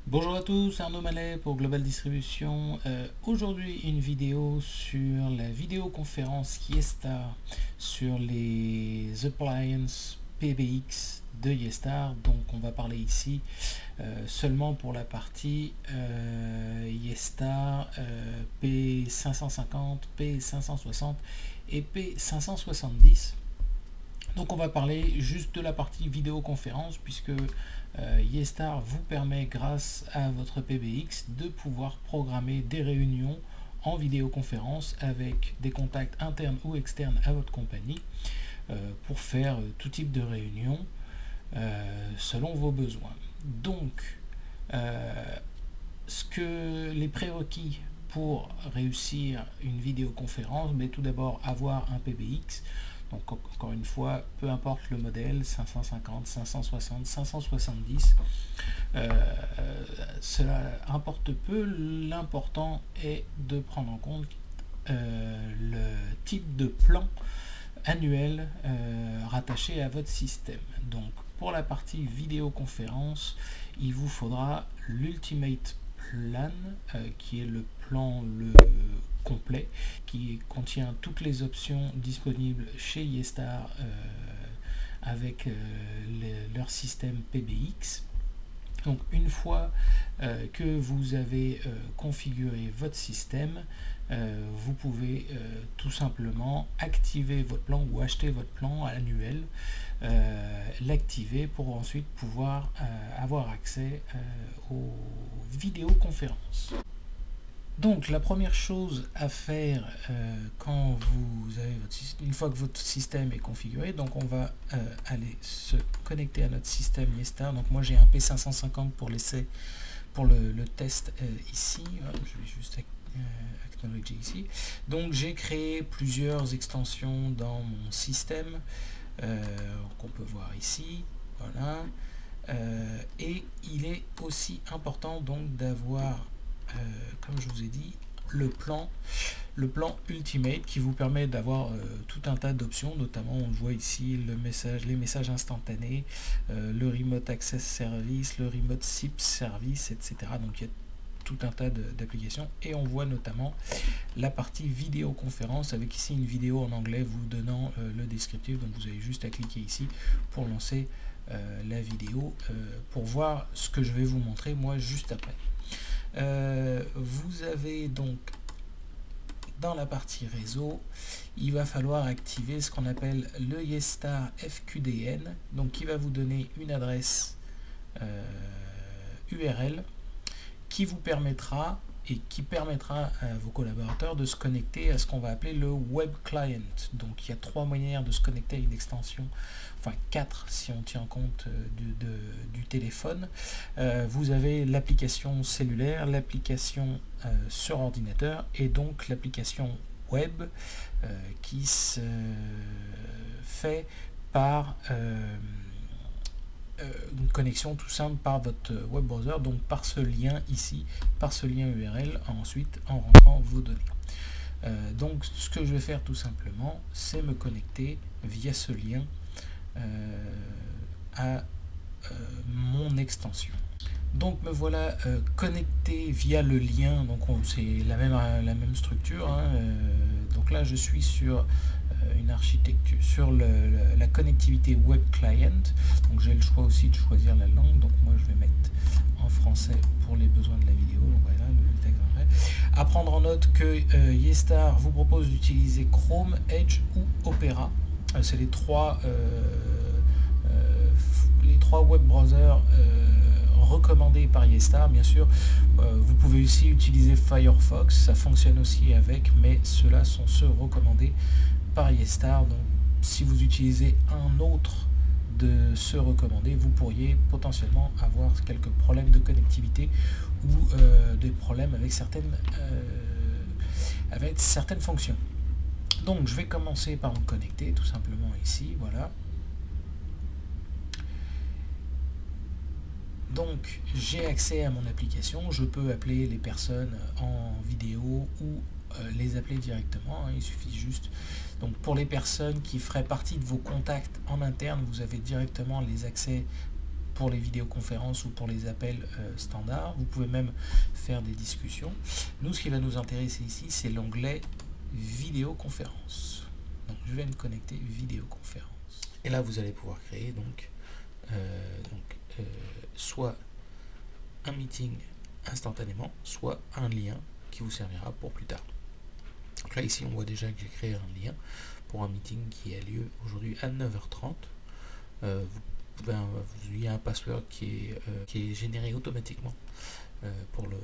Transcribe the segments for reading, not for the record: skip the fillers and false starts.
Bonjour à tous, Arnaud Mallet pour Global Distribution. Aujourd'hui une vidéo sur la vidéoconférence Yestar sur les appliances PBX de Yestar. Donc on va parler ici seulement pour la partie Yestar P550, P560 et P570. Donc on va parler juste de la partie vidéoconférence puisque Yestar vous permet grâce à votre PBX de pouvoir programmer des réunions en vidéoconférence avec des contacts internes ou externes à votre compagnie pour faire tout type de réunion selon vos besoins. Donc les prérequis pour réussir une vidéoconférence, mais tout d'abord avoir un PBX. Donc encore une fois, peu importe le modèle, 550, 560, 570, cela importe peu. L'important est de prendre en compte le type de plan annuel rattaché à votre système. Donc pour la partie vidéoconférence, il vous faudra l'Ultimate Plan, qui est le plan complet, qui contient toutes les options disponibles chez Yestar avec leur système PBX. Donc une fois que vous avez configuré votre système, vous pouvez tout simplement activer votre plan ou acheter votre plan annuel, l'activer pour ensuite pouvoir avoir accès aux vidéoconférences. Donc la première chose à faire quand vous avez une fois que votre système est configuré, donc on va aller se connecter à notre système Yestar. Donc moi j'ai un P550 pour l'essai, pour le test ici. Je vais juste acknowledge ici. Donc j'ai créé plusieurs extensions dans mon système qu'on peut voir ici. Voilà. Et il est aussi important donc d'avoir comme je vous ai dit, le plan Ultimate qui vous permet d'avoir tout un tas d'options, notamment on voit ici les messages instantanés, le Remote Access Service, le Remote SIP Service, etc. Donc il y a tout un tas d'applications et on voit notamment la partie vidéoconférence avec ici une vidéo en anglais vous donnant le descriptif. Donc vous avez juste à cliquer ici pour lancer la vidéo pour voir ce que je vais vous montrer moi juste après. Vous avez donc dans la partie réseau, il va falloir activer ce qu'on appelle le Yestar FQDN, donc qui va vous donner une adresse URL qui vous permettra et qui permettra à vos collaborateurs de se connecter à ce qu'on va appeler le web client. Donc il y a 3 manières de se connecter à une extension, enfin 4 si on tient compte du téléphone. Vous avez l'application cellulaire, l'application sur ordinateur et donc l'application web qui se fait par une connexion tout simple par votre web browser, donc par ce lien ici, par ce lien URL, ensuite en rentrant vos données. Donc ce que je vais faire tout simplement, c'est me connecter via ce lien à mon extension. Donc me voilà connecté via le lien, donc c'est la même structure, hein, donc là je suis sur une architecture, sur la connectivité web client, donc j'ai le choix aussi de choisir la langue, donc moi je vais mettre en français pour les besoins de la vidéo. Donc voilà, le texte en vrai. À prendre en note que Yestar vous propose d'utiliser Chrome, Edge ou Opera, c'est les trois web browsers recommandé par Yestar. Bien sûr, vous pouvez aussi utiliser Firefox, ça fonctionne aussi avec, mais ceux-là sont ceux recommandés par Yestar. Donc si vous utilisez un autre de ceux recommandés, vous pourriez potentiellement avoir quelques problèmes de connectivité ou des problèmes avec certaines fonctions. Donc je vais commencer par me connecter tout simplement ici, voilà. Donc j'ai accès à mon application, je peux appeler les personnes en vidéo ou les appeler directement, hein, il suffit juste. Donc pour les personnes qui feraient partie de vos contacts en interne, vous avez directement les accès pour les vidéoconférences ou pour les appels standards. Vous pouvez même faire des discussions. Nous, ce qui va nous intéresser ici, c'est l'onglet vidéoconférence. Donc je vais me connecter vidéoconférence. Et là, vous allez pouvoir créer soit un meeting instantanément, soit un lien qui vous servira pour plus tard. Donc là, ici, on voit déjà que j'ai créé un lien pour un meeting qui a lieu aujourd'hui à 9h30. Il y a un password qui est généré automatiquement pour le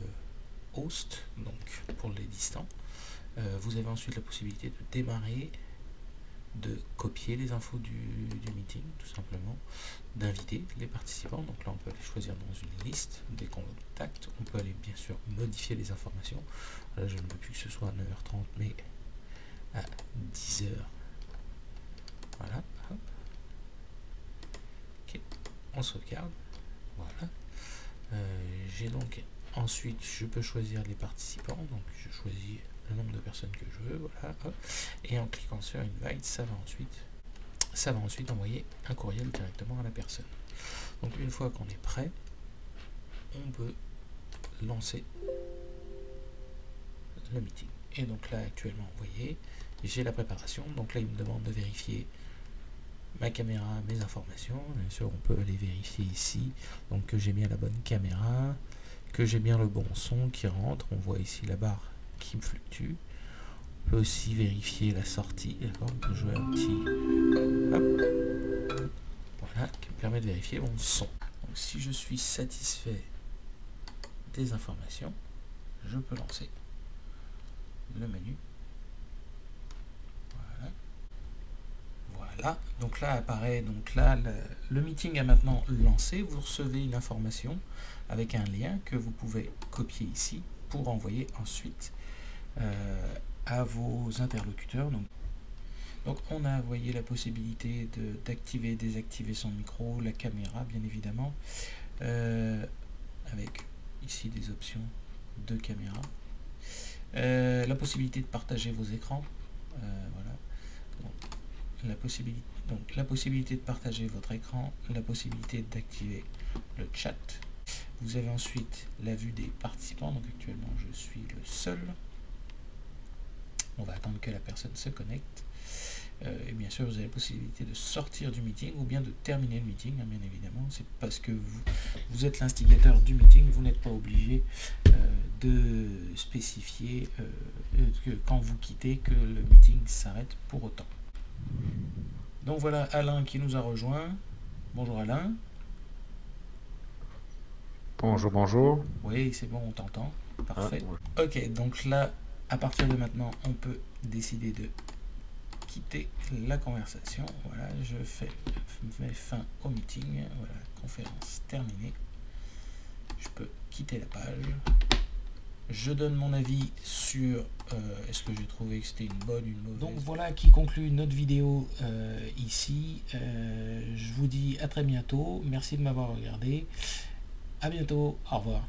host, donc pour les distants. Vous avez ensuite la possibilité de démarrer, de copier les infos du meeting, tout simplement, d'inviter les participants. Donc là, on peut aller choisir dans une liste des contacts. On peut aller, bien sûr, modifier les informations. Là, je ne veux plus que ce soit à 9h30, mais à 10h. Voilà. Hop. Ok. On sauvegarde. Voilà. J'ai donc ensuite, je peux choisir les participants. Donc, je choisis le nombre de personnes que je veux, voilà, hop. Et en cliquant sur Invite, ça va ensuite envoyer un courriel directement à la personne. Donc une fois qu'on est prêt, on peut lancer le meeting. Et donc là, actuellement, vous voyez, j'ai la préparation. Donc là, il me demande de vérifier ma caméra, mes informations. Bien sûr, on peut aller vérifier ici, donc que j'ai bien la bonne caméra, que j'ai bien le bon son qui rentre. On voit ici la barre qui me fluctue. On peut aussi vérifier la sortie, d'accord. On peut jouer un petit hop, voilà, qui me permet de vérifier mon son. Donc si je suis satisfait des informations, je peux lancer le menu. Voilà, donc là apparaît, donc là le meeting a maintenant lancé. Vous recevez une information avec un lien que vous pouvez copier ici pour envoyer ensuite à vos interlocuteurs. Donc on a envoyé la possibilité d'activer, désactiver son micro, la caméra bien évidemment, avec ici des options de caméra, la possibilité de partager vos écrans, voilà. Donc la possibilité de partager votre écran, la possibilité d'activer le chat. Vous avez ensuite la vue des participants. Donc actuellement je suis le seul. On va attendre que la personne se connecte. Et bien sûr, vous avez la possibilité de sortir du meeting ou bien de terminer le meeting, hein, bien évidemment. C'est parce que vous êtes l'instigateur du meeting, vous n'êtes pas obligé de spécifier que quand vous quittez, que le meeting s'arrête pour autant. Donc voilà Alain qui nous a rejoint. Bonjour Alain. Bonjour, bonjour. Oui, c'est bon, on t'entend. Parfait. Ah, ouais. Ok, donc là, à partir de maintenant, on peut décider de quitter la conversation. Voilà, je mets fin au meeting. Voilà, conférence terminée. Je peux quitter la page. Je donne mon avis sur est-ce que j'ai trouvé que c'était une bonne, une mauvaise. Donc voilà qui conclut notre vidéo ici. Je vous dis à très bientôt. Merci de m'avoir regardé. À bientôt. Au revoir.